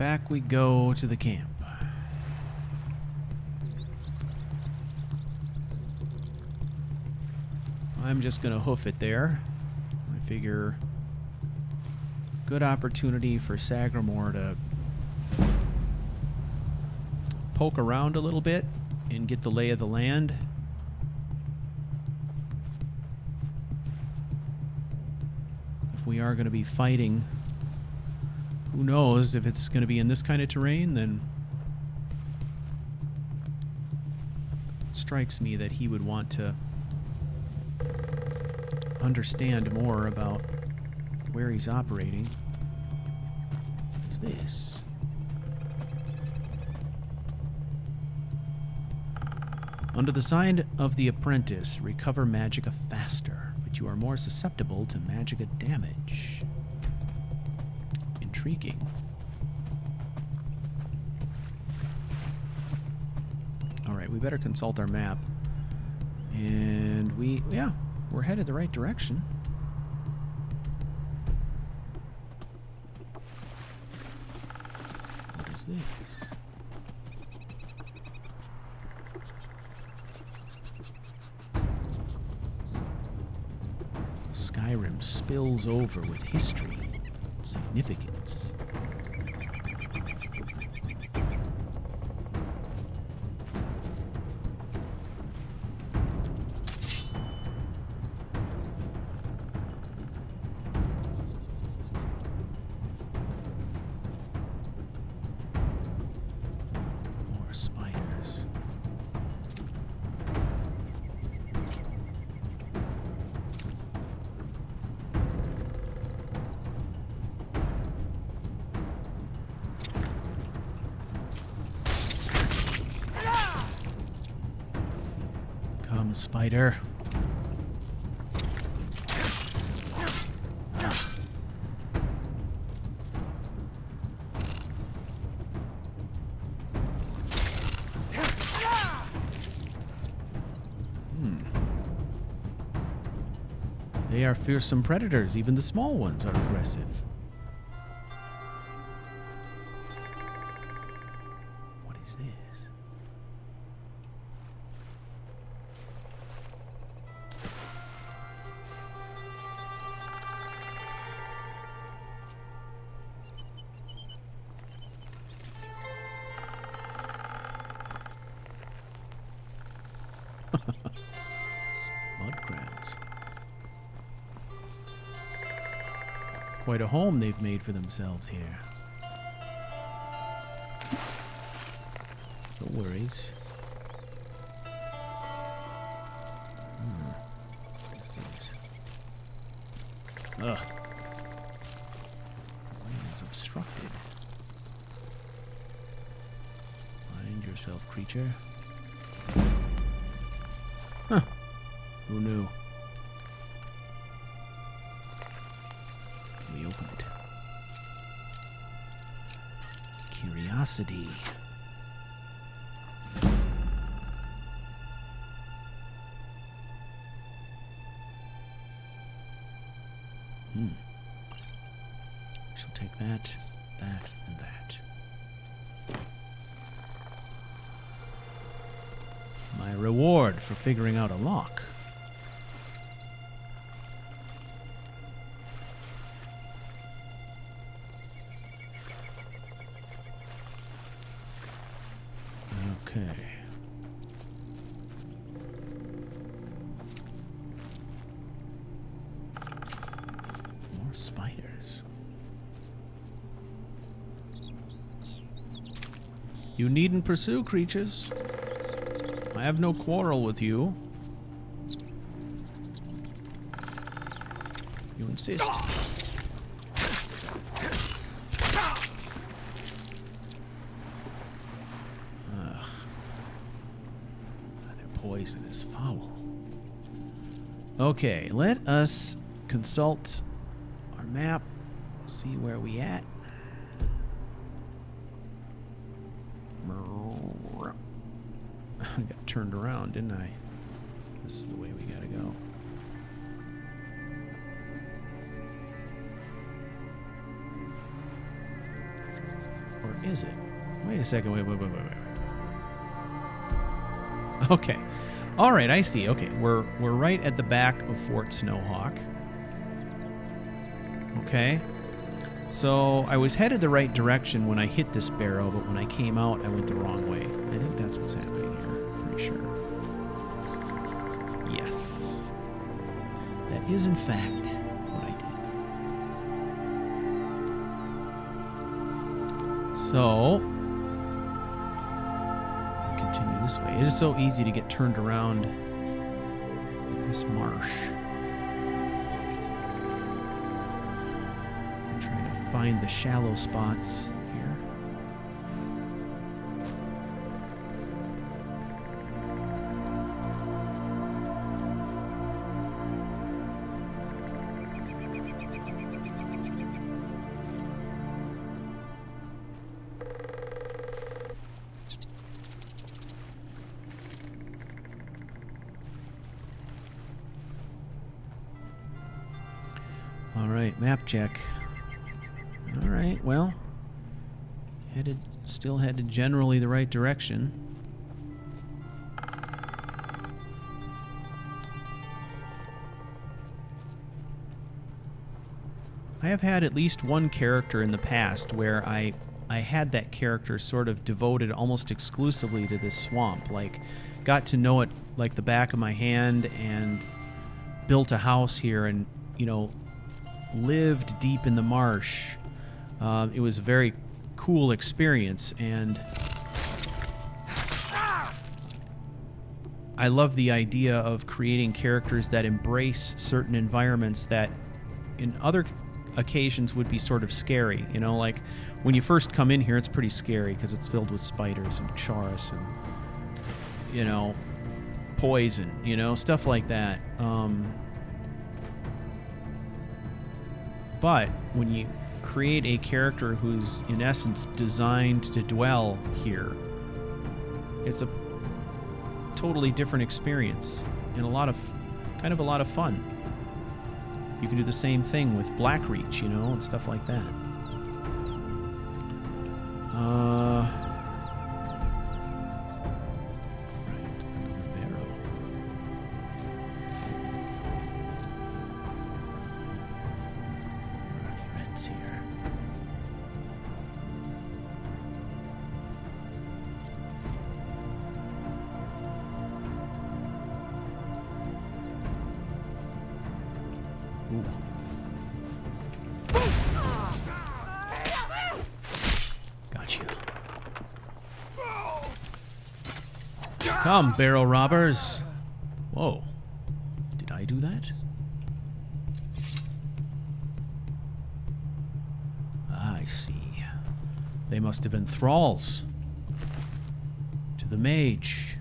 back we go to the camp. I'm just going to hoof it there. I figure good opportunity for Sagramore to poke around a little bit and get the lay of the land. If we are going to be fighting, who knows if it's going to be in this kind of terrain, then it strikes me that he would want to understand more about where he's operating. What is this? Under the sign of the apprentice, recover magicka faster, but you are more susceptible to magicka damage. Intriguing. Alright, we better consult our map. And we're headed the right direction. What is this? Skyrim spills over with history and significance. Spider. They are fearsome predators. Even the small ones are aggressive. What is this? Mud crabs. Quite a home they've made for themselves here. No worries. What is this? Ugh. The way is obstructed. Find yourself, creature. Huh. Who knew? We open it. Curiosity. She'll take that, that, and that. My reward for figuring out a lock. Okay. More spiders. You needn't pursue, creatures. I have no quarrel with you. You insist. Their poison is foul. Okay, let us consult our map, see where we at. I got turned around, didn't I? This is the way we gotta go. Or is it? Wait a second. Wait. Okay. All right, I see. Okay, we're right at the back of Fort Snowhawk. Okay. So I was headed the right direction when I hit this barrow, but when I came out, I went the wrong way. I think that's what's happening here. Pretty sure. Yes. That is, in fact, what I did. So, continue this way. It is so easy to get turned around in this marsh. I'm trying to find the shallow spots here. All right, map check. All right, well, still headed generally the right direction. I have had at least one character in the past where I had that character sort of devoted almost exclusively to this swamp. Like, got to know it like the back of my hand and built a house here and, you know, lived deep in the marsh. It was a very cool experience, and I love the idea of creating characters that embrace certain environments that in other occasions would be sort of scary. You know, like when you first come in here, it's pretty scary because it's filled with spiders and charas and, you know, poison, you know, stuff like that. But when you create a character who's in essence designed to dwell here, it's a totally different experience and a lot of fun. You can do the same thing with Blackreach, you know, and stuff like that. Come, barrel robbers. Whoa. Did I do that? I see. They must have been thralls to the mage.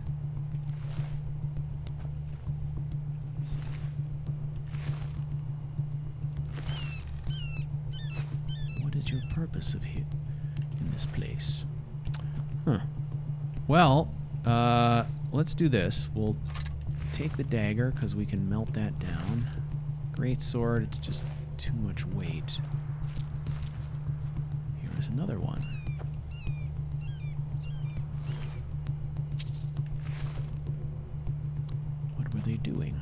What is your purpose of here in this place? Huh. Well, let's do this. We'll take the dagger because we can melt that down. Great sword, it's just too much weight. Here is another one. What were they doing?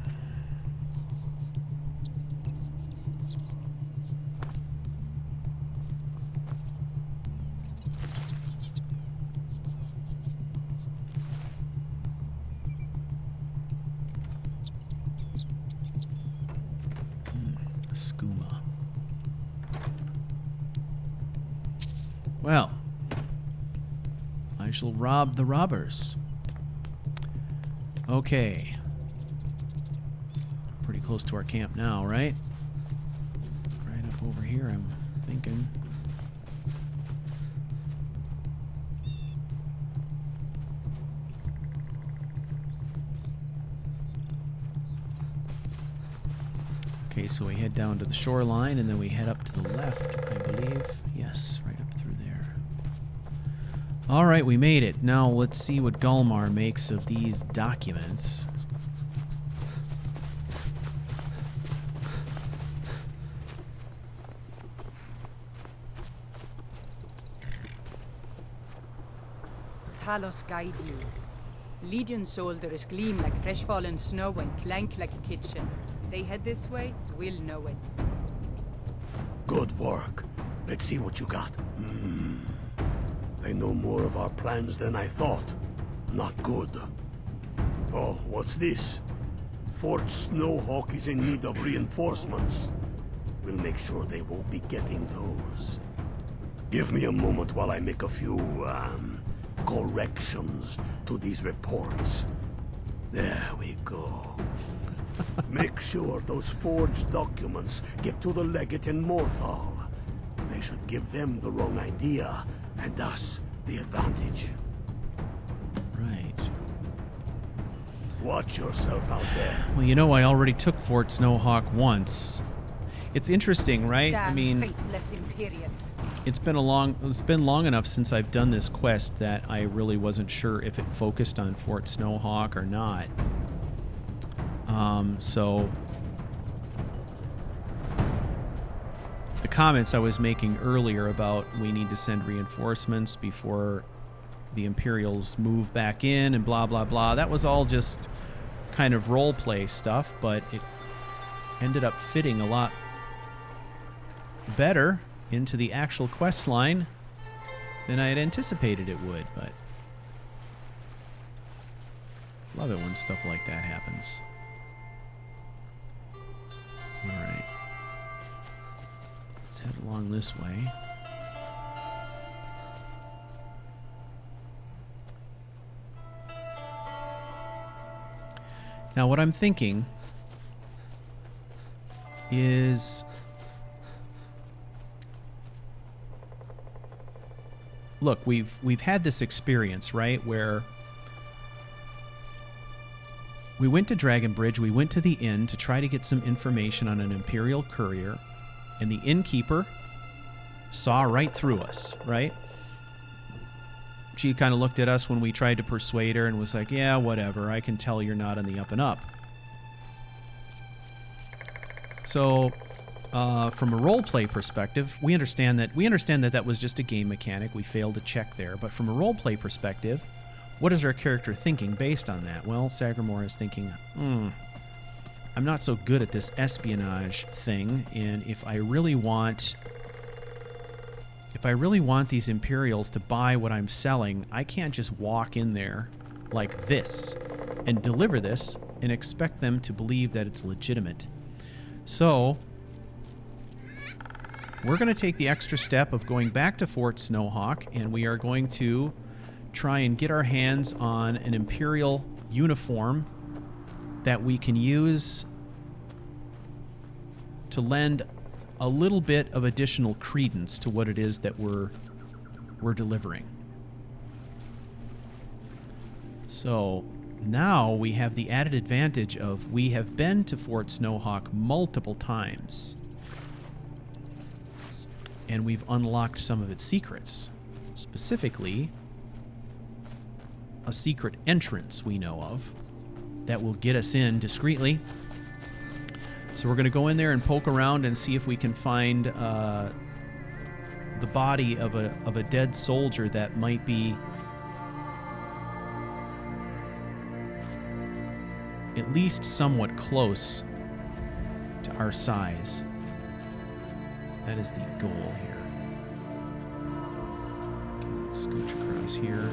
Well, I shall rob the robbers. Okay. Pretty close to our camp now, right? Right up over here, I'm thinking. Okay, so we head down to the shoreline, and then we head up to the left, I believe. Yes, right up through there. All right, we made it. Now let's see what Gulmar makes of these documents. Talos guide you. Legion soldiers gleam like fresh fallen snow and clank like a kitchen. They head this way, we'll know it. Good work. Let's see what you got. They know more of our plans than I thought. Not good. Oh, what's this? Fort Snowhawk is in need of reinforcements. We'll make sure they won't be getting those. Give me a moment while I make a few, corrections to these reports. There we go. Make sure those forged documents get to the legate in Morthal. They should give them the wrong idea, and us the advantage. Right. Watch yourself out there. Well, you know, I already took Fort Snowhawk once. It's interesting, right? Damn I mean, faithless Imperials. it's been long enough since I've done this quest that I really wasn't sure if it focused on Fort Snowhawk or not. So the comments I was making earlier about we need to send reinforcements before the Imperials move back in and blah blah blah, that was all just kind of role play stuff, but it ended up fitting a lot better into the actual quest line than I had anticipated it would. But love it when stuff like that happens. Alright. Let's head along this way. Now what I'm thinking is, look, we've had this experience, right, where we went to Dragon Bridge, we went to the inn to try to get some information on an Imperial courier, and the innkeeper saw right through us, right? She kind of looked at us when we tried to persuade her and was like, yeah, whatever, I can tell you're not on the up and up. So, from a roleplay perspective, we understand that that was just a game mechanic. We failed to check there. But from a roleplay perspective, what is our character thinking based on that? Well, Sagramore is thinking, I'm not so good at this espionage thing, and if I really want these Imperials to buy what I'm selling, I can't just walk in there like this and deliver this and expect them to believe that it's legitimate. So we're going to take the extra step of going back to Fort Snowhawk, and we are going to try and get our hands on an Imperial uniform that we can use to lend a little bit of additional credence to what it is that we're delivering. So now we have the added advantage of we have been to Fort Snowhawk multiple times, and we've unlocked some of its secrets. Specifically, a secret entrance we know of that will get us in discreetly. So we're going to go in there and poke around and see if we can find the body of a dead soldier that might be at least somewhat close to our size. That is the goal here. Okay, let's scooch across here.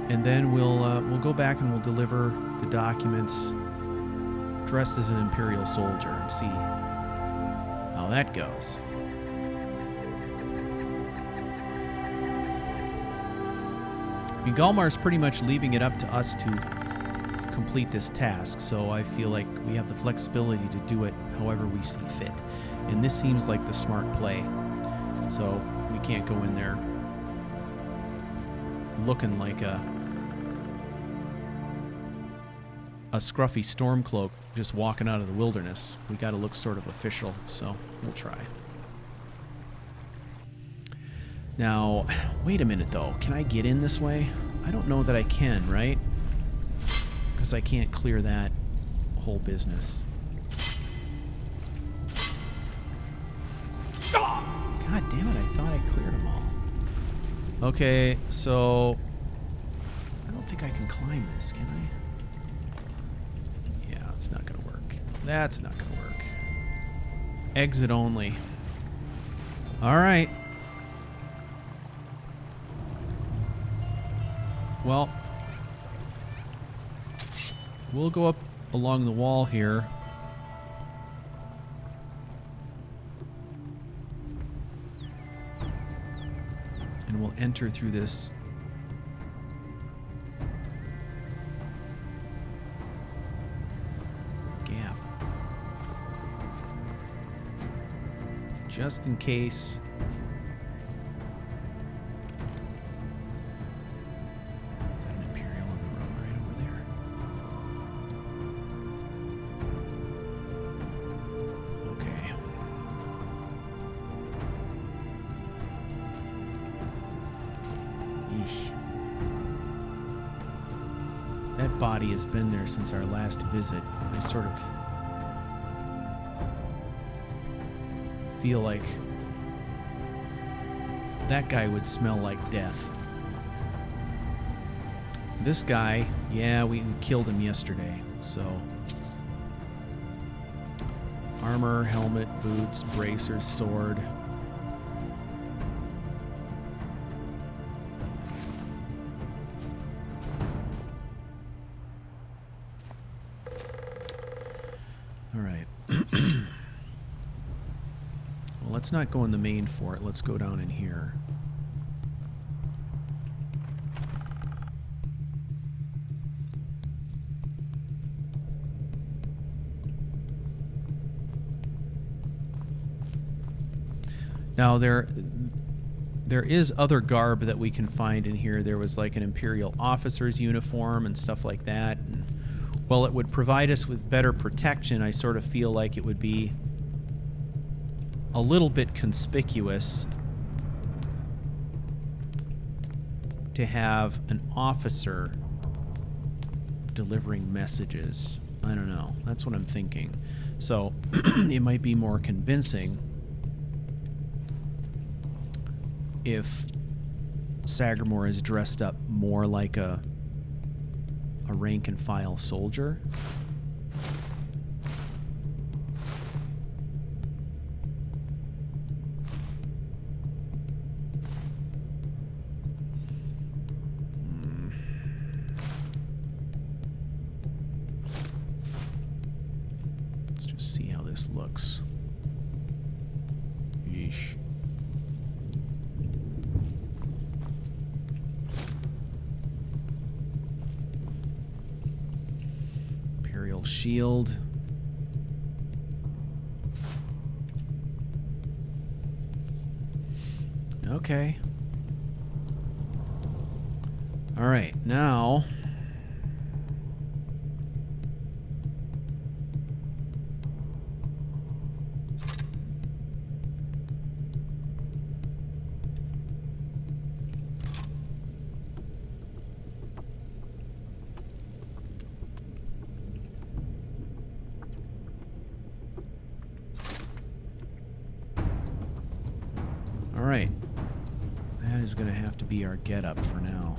And then we'll go back and we'll deliver the documents dressed as an Imperial soldier and see how that goes. I mean, Galmar's pretty much leaving it up to us to complete this task, so I feel like we have the flexibility to do it however we see fit. And this seems like the smart play. So we can't go in there looking like a scruffy stormcloak just walking out of the wilderness. We got to look sort of official, so we'll try. Now, wait a minute though. Can I get in this way? I don't know that I can, right? Because I can't clear that whole business. God damn it, I thought I cleared them all. Okay, so... I don't think I can climb this, can I? Yeah, it's not going to work. That's not going to work. Exit only. Alright. Well, we'll go up along the wall here. And we'll enter through this gap. Just in case. Is that an Imperial on the road right over there? Okay. Eesh. That body has been there since our last visit. I sort of feel like that guy would smell like death. This guy, yeah, we killed him yesterday, so... Armor, helmet, boots, bracers, sword. Alright. Well, let's not go in the main fort. Let's go down in here. Now, there is other garb that we can find in here. There was like an Imperial officer's uniform and stuff like that. And while it would provide us with better protection, I sort of feel like it would be a little bit conspicuous to have an officer delivering messages. I don't know. That's what I'm thinking. So it might be more convincing if Sagramore is dressed up more like a rank and file soldier. Let's just see how this looks. Yeesh. Shield. Okay. All right, now Alright, that is going to have to be our get-up for now.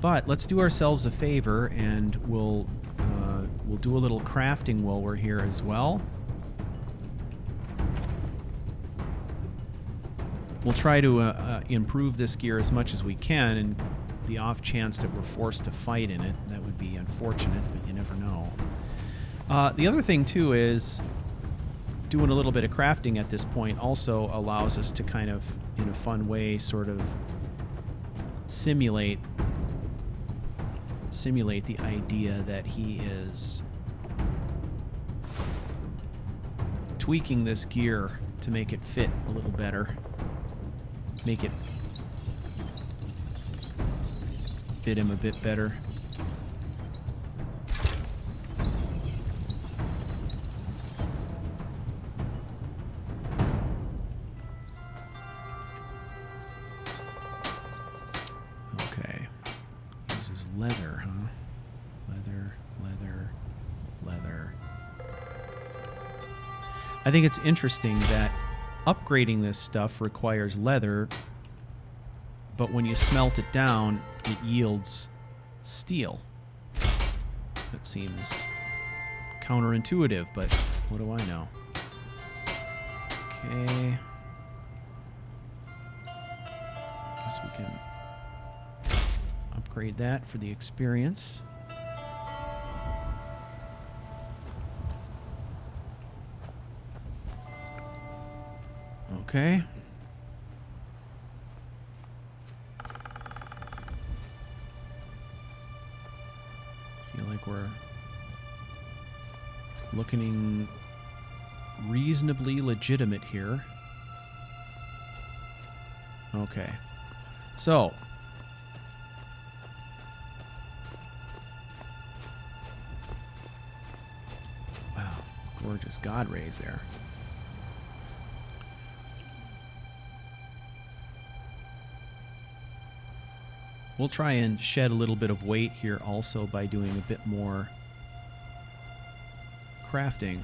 But let's do ourselves a favor, and we'll do a little crafting while we're here as well. We'll try to improve this gear as much as we can, and the off chance that we're forced to fight in it, that would be unfortunate, but you never know. The other thing, too, is doing a little bit of crafting at this point also allows us to kind of, in a fun way, sort of simulate the idea that he is tweaking this gear to make it fit a little better. Make it fit him a bit better. I think it's interesting that upgrading this stuff requires leather, but when you smelt it down, it yields steel. That seems counterintuitive, but what do I know? Okay. Guess we can upgrade that for the experience. Okay. Feel like we're looking reasonably legitimate here. Okay. So, wow, gorgeous god rays there. We'll try and shed a little bit of weight here also by doing a bit more crafting.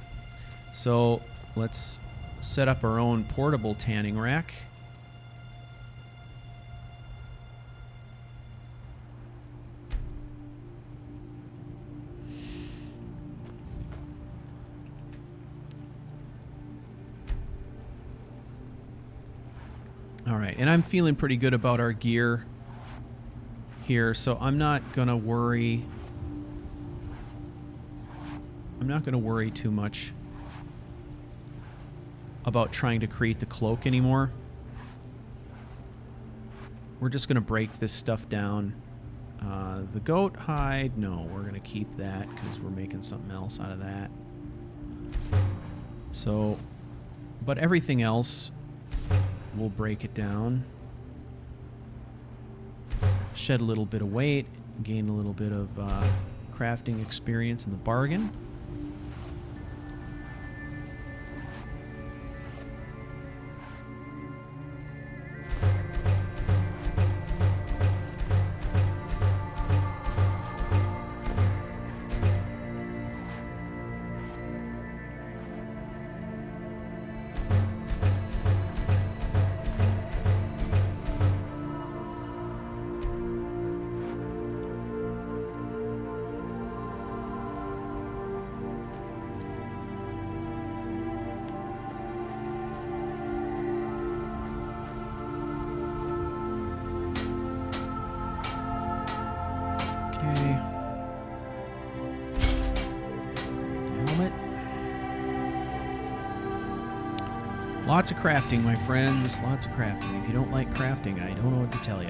So let's set up our own portable tanning rack. All right, and I'm feeling pretty good about our gear here, so I'm not gonna worry. I'm not gonna worry too much about trying to create the cloak anymore. We're just gonna break this stuff down. The goat hide, no, we're gonna keep that because we're making something else out of that. So, but everything else, we'll break it down. Shed a little bit of weight, gain a little bit of crafting experience in the bargain. Lots of crafting, my friends. Lots of crafting. If you don't like crafting, I don't know what to tell you.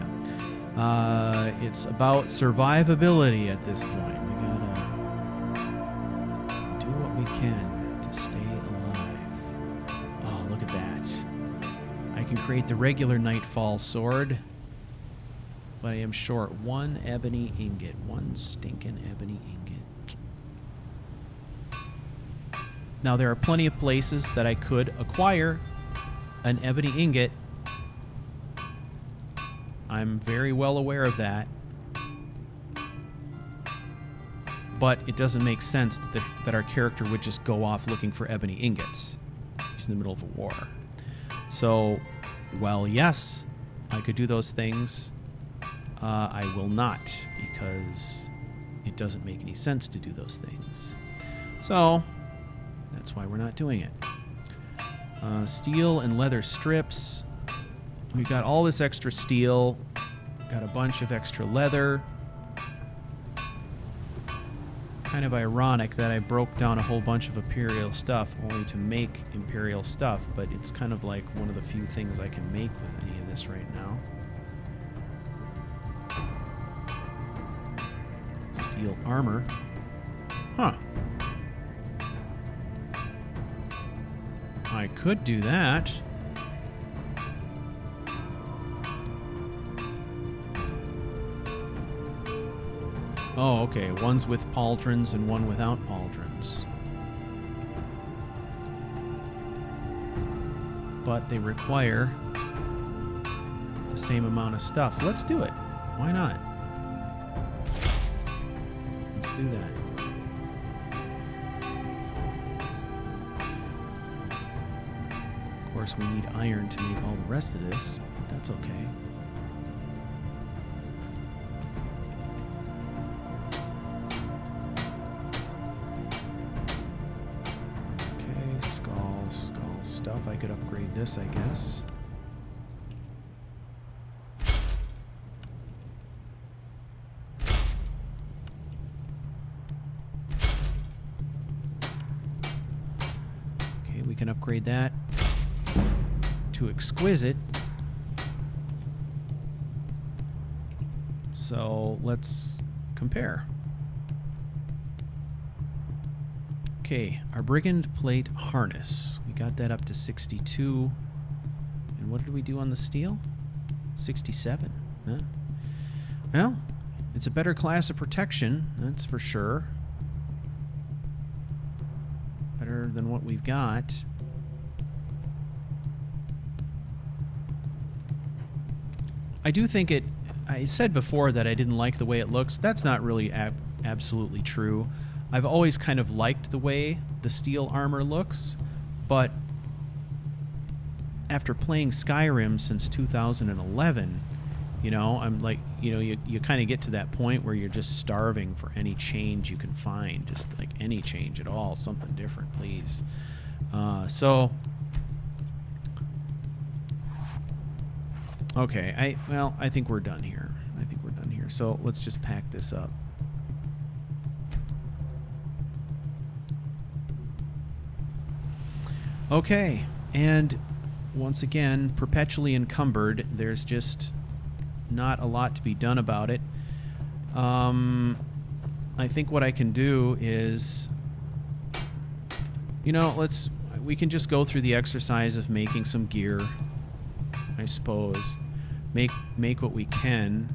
It's about survivability at this point. We gotta do what we can to stay alive. Oh, look at that. I can create the regular Nightfall sword, but I am short one ebony ingot. One stinking ebony ingot. Now, there are plenty of places that I could acquire an ebony ingot. I'm very well aware of that. But it doesn't make sense that our character would just go off looking for ebony ingots. He's in the middle of a war. So, well, yes, I could do those things. I will not, because it doesn't make any sense to do those things. So, that's why we're not doing it. Steel and leather strips. We got all this extra steel. Got a bunch of extra leather. Kind of ironic that I broke down a whole bunch of Imperial stuff only to make Imperial stuff, but it's kind of like one of the few things I can make with any of this right now. Steel armor. Huh. I could do that. Oh, okay. One's with pauldrons and one without pauldrons. But they require the same amount of stuff. Let's do it. Why not? Let's do that. course, we need iron to make all the rest of this, but that's okay. Okay, skull stuff. I could upgrade this, I guess. We can upgrade that to exquisite. So let's compare. Okay, our brigand plate harness. We got that up to 62. And what did we do on the steel? 67. Huh? Well, it's a better class of protection, that's for sure. Better than what we've got. I do think it... I said before that I didn't like the way it looks. That's not really absolutely true. I've always kind of liked the way the steel armor looks, but after playing Skyrim since 2011, you know, I'm like, you know, you kind of get to that point where you're just starving for any change you can find. Just like any change at all. Something different, please. Okay, I think we're done here. So let's just pack this up. Okay, and once again, perpetually encumbered. There's just not a lot to be done about it. I think what I can do is, you know, we can just go through the exercise of making some gear, I suppose. Make what we can.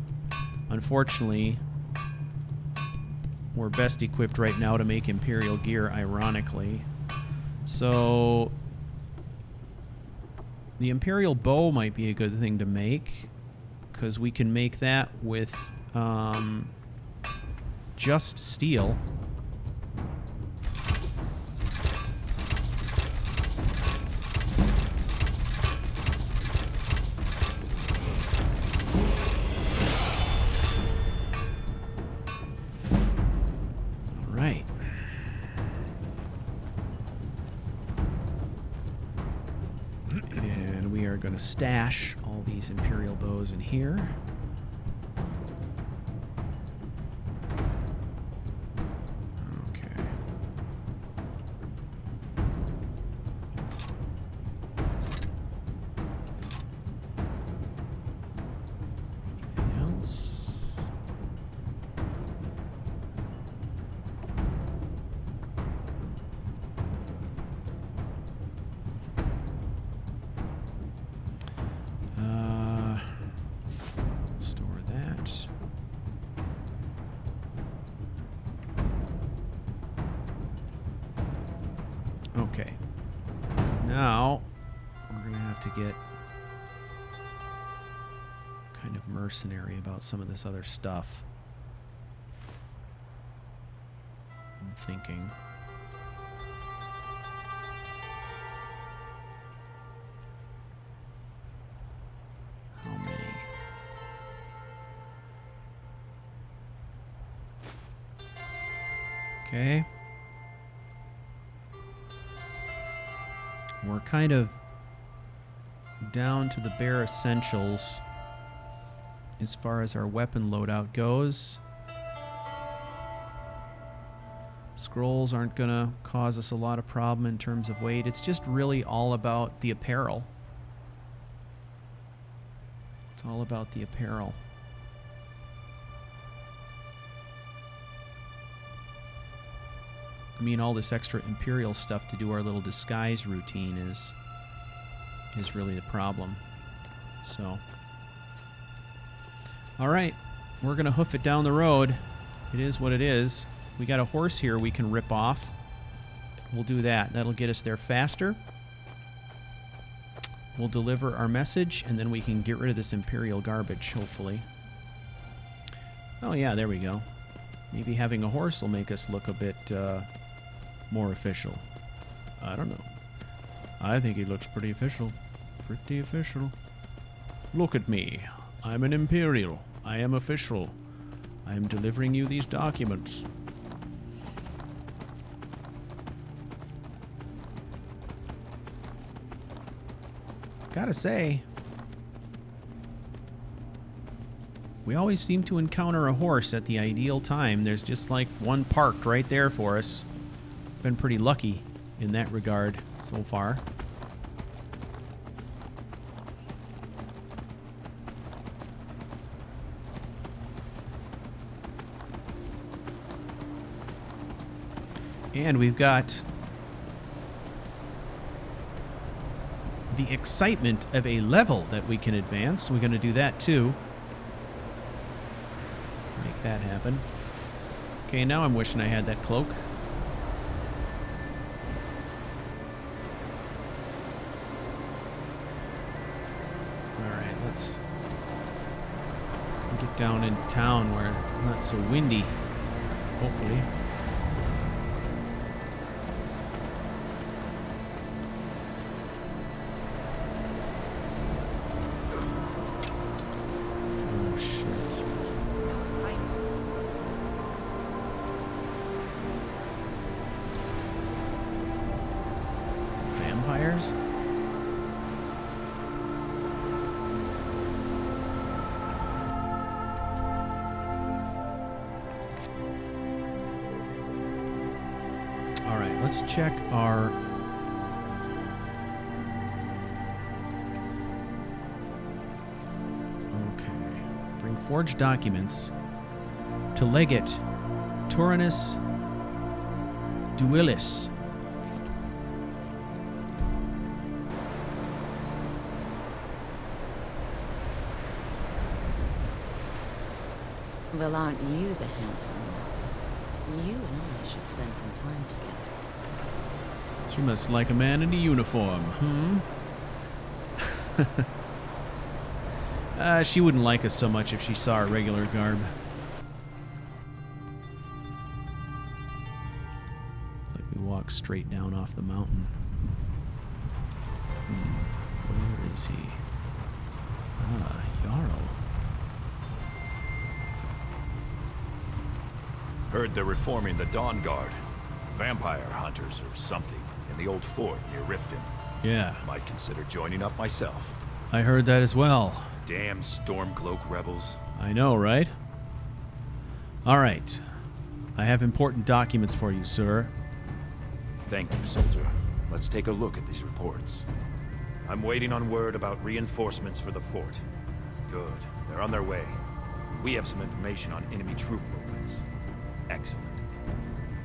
Unfortunately, we're best equipped right now to make Imperial gear, ironically. So the Imperial bow might be a good thing to make, because we can make that with just steel. All right. And we are going to stash all these Imperial bows in here. Okay. Now, we're going to have to get kind of mercenary about some of this other stuff. I'm thinking. How many? Okay. We're kind of down to the bare essentials as far as our weapon loadout goes. Scrolls aren't going to cause us a lot of problem in terms of weight. It's just really all about the apparel. It's all about the apparel. I mean, all this extra Imperial stuff to do our little disguise routine is really the problem. So, all right, we're going to hoof it down the road. It is what it is. We got a horse here we can rip off. We'll do that. That'll get us there faster. We'll deliver our message, and then we can get rid of this Imperial garbage, hopefully. Oh, yeah, there we go. Maybe having a horse will make us look a bit more official. I don't know. I think he looks pretty official. Pretty official. Look at me. I'm an Imperial. I am official. I am delivering you these documents. Gotta say, we always seem to encounter a horse at the ideal time. There's just like one parked right there for us. Been pretty lucky in that regard so far. And we've got the excitement of a level that we can advance. We're going to do that too. Make that happen. Okay, now I'm wishing I had that cloak. Alright, let's get down in town where it's not so windy. Hopefully. Let's check our... Okay. Bring forged documents to Legate Taurinus Duilis. Well, aren't you the handsome one? You and I should spend some time together. She must like a man in a uniform, she wouldn't like us so much if she saw our regular garb. Like we walk straight down off the mountain. Where is he? Ah, Jarl. Heard they're reforming the Dawn Guard. Vampire hunters or something in the old fort near Riften. Yeah. Might consider joining up myself. I heard that as well. Damn Stormcloak rebels. I know, right? All right. I have important documents for you, sir. Thank you, soldier. Let's take a look at these reports. I'm waiting on word about reinforcements for the fort. Good. They're on their way. We have some information on enemy troop movements. Excellent.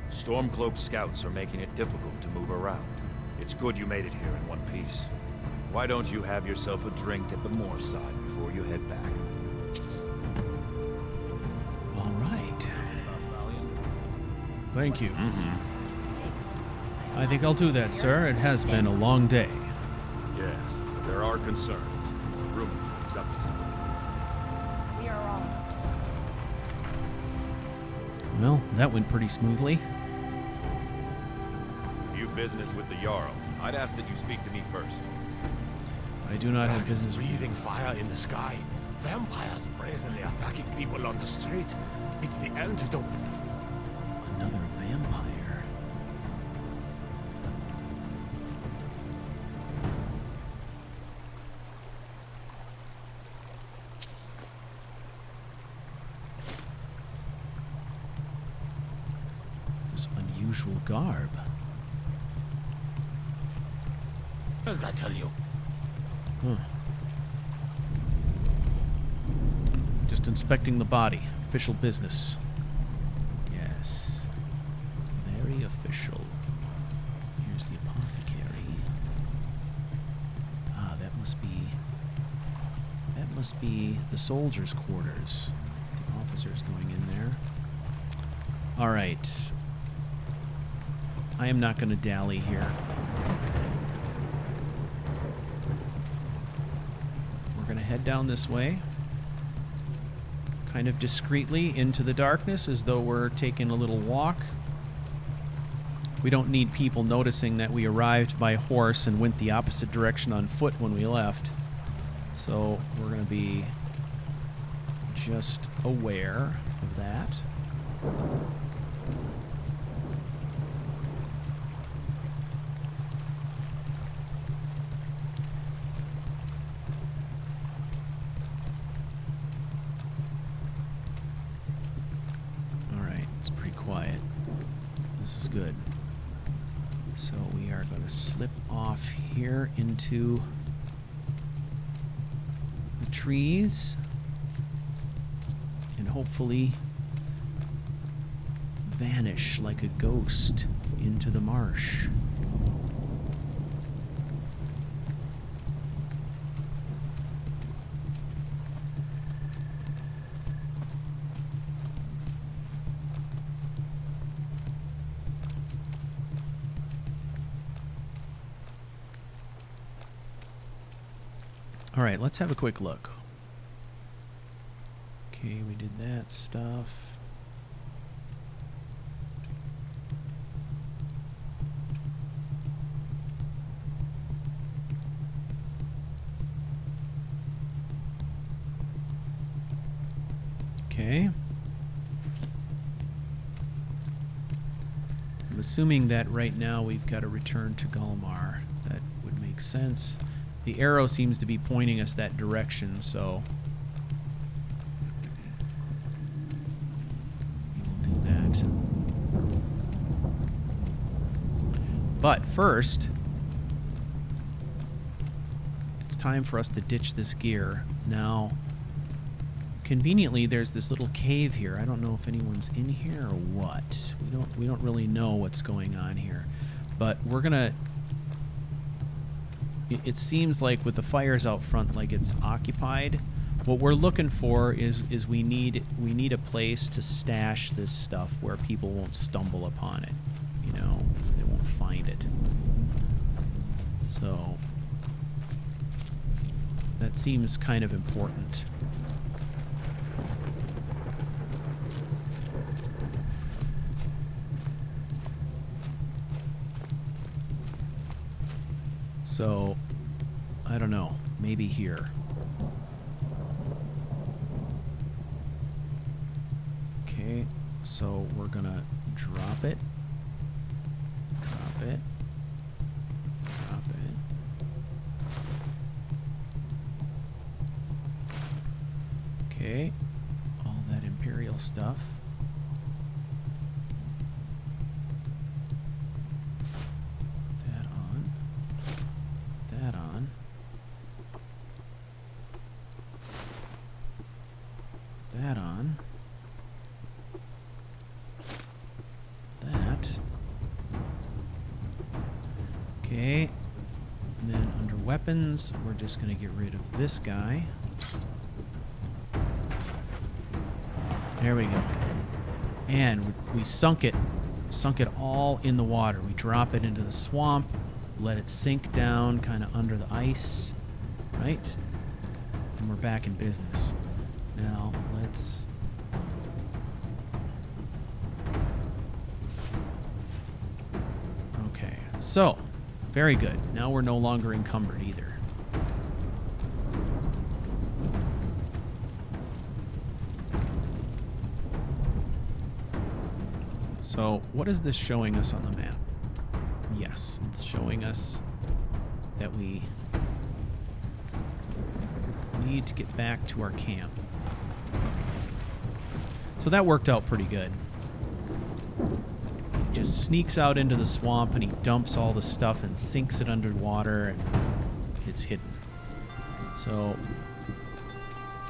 Stormcloak scouts are making it difficult to move around. It's good you made it here in one piece. Why don't you have yourself a drink at the moor side before you head back? All right. Thank you. I think I'll do that, sir. It has been a long day. Yes, there are concerns. Rumors he's up to something. We are all concerned. Well, that went pretty smoothly. You business with the Jarl. I'd ask that you speak to me first. I do not have business with you. Breathing fire in the sky. Vampires brazenly attacking people on the street. It's the antidote. Another vampire. This unusual garb. What did I tell you? Huh. Just inspecting the body. Official business. Yes. Very official. Here's the apothecary. Ah, that must be the soldiers' quarters. The officers going in there. All right. I am not going to dally here. We're going to head down this way. Kind of discreetly into the darkness as though we're taking a little walk. We don't need people noticing that we arrived by horse and went the opposite direction on foot when we left. So we're going to be just aware of that. Alright, it's pretty quiet. This is good. So we are going to slip off here into the trees and hopefully vanish like a ghost into the marsh. All right, let's have a quick look. Okay, we did that stuff. Okay. I'm assuming that right now we've got to return to Galmar. That would make sense. The arrow seems to be pointing us that direction, so we'll do that. But first, it's time for us to ditch this gear. Now, conveniently, there's this little cave here. I don't know if anyone's in here or what. We don't really know what's going on here, but we're gonna. It seems like with the fires out front, like it's occupied. What we're looking for is we need a place to stash this stuff where people won't stumble upon it. You know, they won't find it. So that seems kind of important. So, I don't know. Maybe here. Okay, so we're gonna drop it. Drop it. Drop it. Okay, all that Imperial stuff. That on. That. Okay. And then under weapons, we're just going to get rid of this guy. There we go. And we sunk it. Sunk it all in the water. We drop it into the swamp, let it sink down kind of under the ice, right? And we're back in business. Now, let's... Okay, so, very good. Now we're no longer encumbered either. So, what is this showing us on the map? Yes, it's showing us that we need to get back to our camp. So that worked out pretty good. He just sneaks out into the swamp and he dumps all the stuff and sinks it underwater and it's hidden. So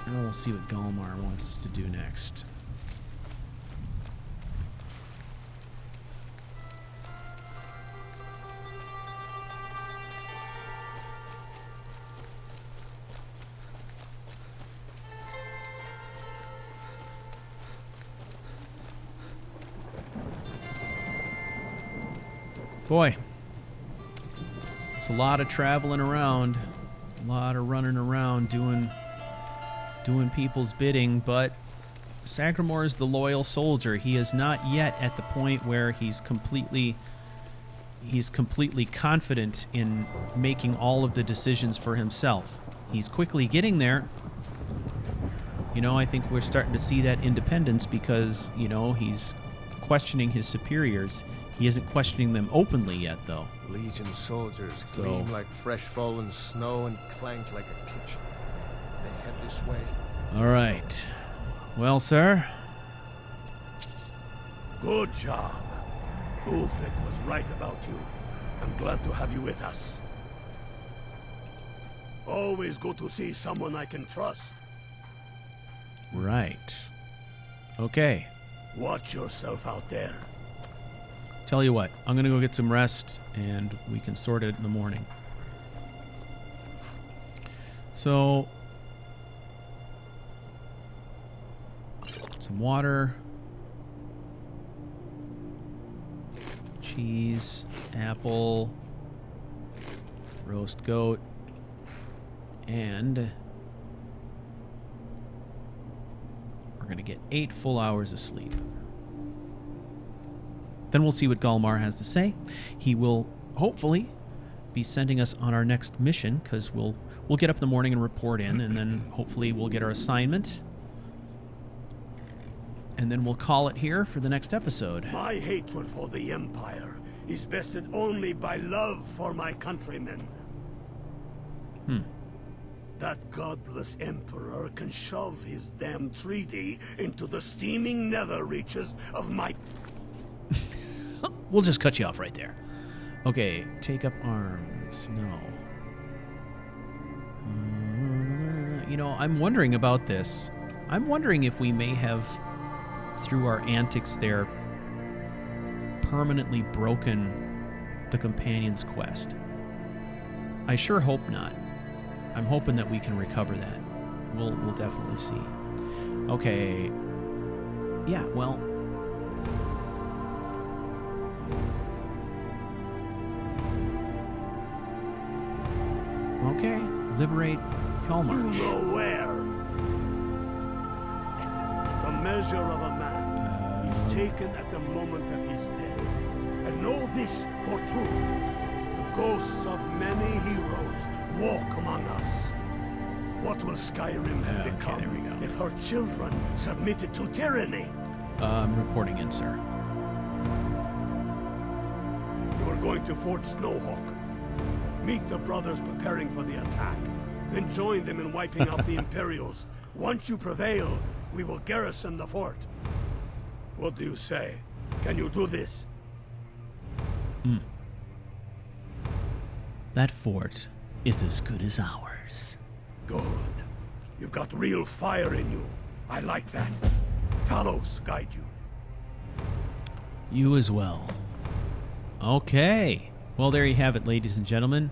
now we'll see what Galmar wants us to do next. Boy, it's a lot of traveling around, a lot of running around doing people's bidding, but Sagramore is the loyal soldier. He is not yet at the point where he's completely he's completely confident in making all of the decisions for himself. He's quickly getting there. You know, I think we're starting to see that independence because, you know, he's questioning his superiors. He isn't questioning them openly yet, though. Legion soldiers gleam like fresh fallen snow and clank like a kitchen. They head this way. All right. Well, sir. Good job. Ulfric was right about you. I'm glad to have you with us. Always good to see someone I can trust. Right. Okay. Watch yourself out there. Tell you what, I'm going to go get some rest, and we can sort it in the morning. So, some water, cheese, apple, roast goat, and we're going to get 8 full hours of sleep. Then we'll see what Galmar has to say. He will hopefully be sending us on our next mission, because we'll get up in the morning and report in, and then hopefully we'll get our assignment. And then we'll call it here for the next episode. My hatred for the Empire is vested only by love for my countrymen. That godless Emperor can shove his damn treaty into the steaming nether reaches of my... We'll just cut you off right there. Okay, take up arms. No. You know, I'm wondering about this. I'm wondering if we may have, through our antics there, permanently broken the companion's quest. I sure hope not. I'm hoping that we can recover that. We'll definitely see. Okay. Yeah, well... Okay, liberate Hjalmarch. You know where? The measure of a man is taken at the moment of his death. And know this for true. The ghosts of many heroes walk among us. What will Skyrim have become there we go. if her children submitted to tyranny? I'm reporting in, sir. You are going to Fort Snowhawk. Meet the brothers preparing for the attack. Then join them in wiping out the Imperials. Once you prevail, we will garrison the fort. What do you say? Can you do this? That fort is as good as ours. Good. You've got real fire in you. I like that. Talos guide you. You as well. Okay. Well, there you have it, ladies and gentlemen.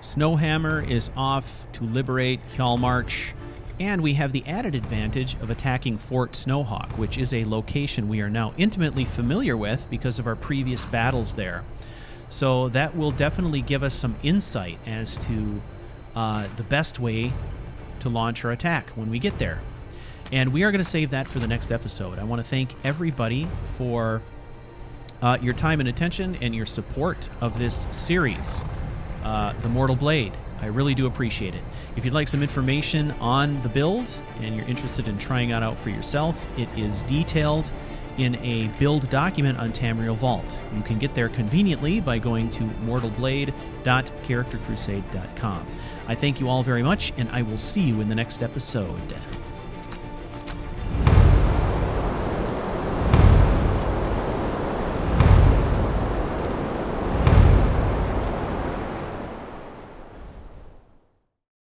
Snowhammer is off to liberate Hjalmarch, and we have the added advantage of attacking Fort Snowhawk, which is a location we are now intimately familiar with because of our previous battles there. So that will definitely give us some insight as to the best way to launch our attack when we get there. And we are going to save that for the next episode. I want to thank everybody for your time and attention and your support of this series, The Mortal Blade. I really do appreciate it. If you'd like some information on the build and you're interested in trying it out for yourself, it is detailed in a build document on Tamriel Vault. You can get there conveniently by going to mortalblade.charactercrusade.com. I thank you all very much, and I will see you in the next episode.